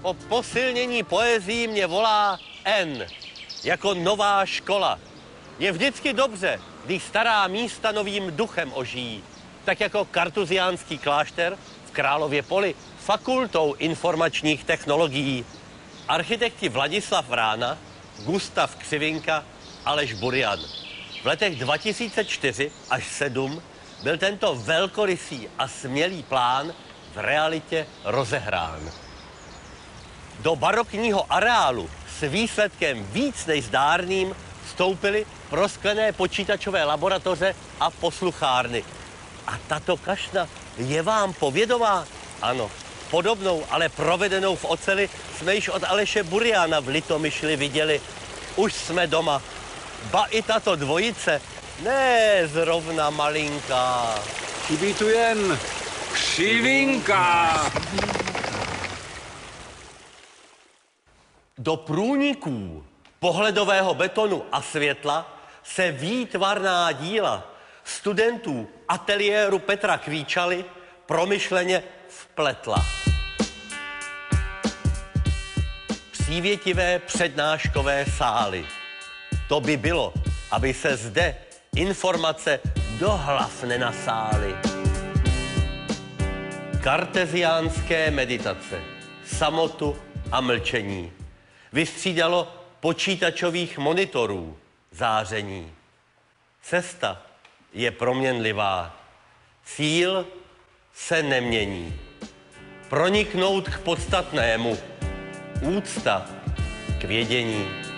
O posilnění poezí mě volá N, jako nová škola. Je vždycky dobře, když stará místa novým duchem ožijí, tak jako kartuziánský klášter v Králově Poli fakultou informačních technologií. Architekti Vladislav Vrána, Gustav Křivinka, Aleš Burian. V letech 2004 až 2007 byl tento velkorysý a smělý plán v realitě rozehrán. Do barokního areálu s výsledkem víc než zdárným vstoupily prosklené počítačové laboratoře a posluchárny. A tato kašna je vám povědomá? Ano, podobnou, ale provedenou v oceli jsme již od Aleše Buriana v Litomyšli viděli. Už jsme doma. Ba i tato dvojice, ne zrovna malinká. Chybí tu jen Křivinka. Do průniků pohledového betonu a světla se výtvarná díla studentů ateliéru Petra Kvíčaly promyšleně vpletla. Přívětivé přednáškové sály. To by bylo, aby se zde informace do hlav nenasály. Karteziánské meditace, samotu a mlčení vystřídalo počítačových monitorů záření. Cesta je proměnlivá, cíl se nemění. Proniknout k podstatnému, úcta k vědění.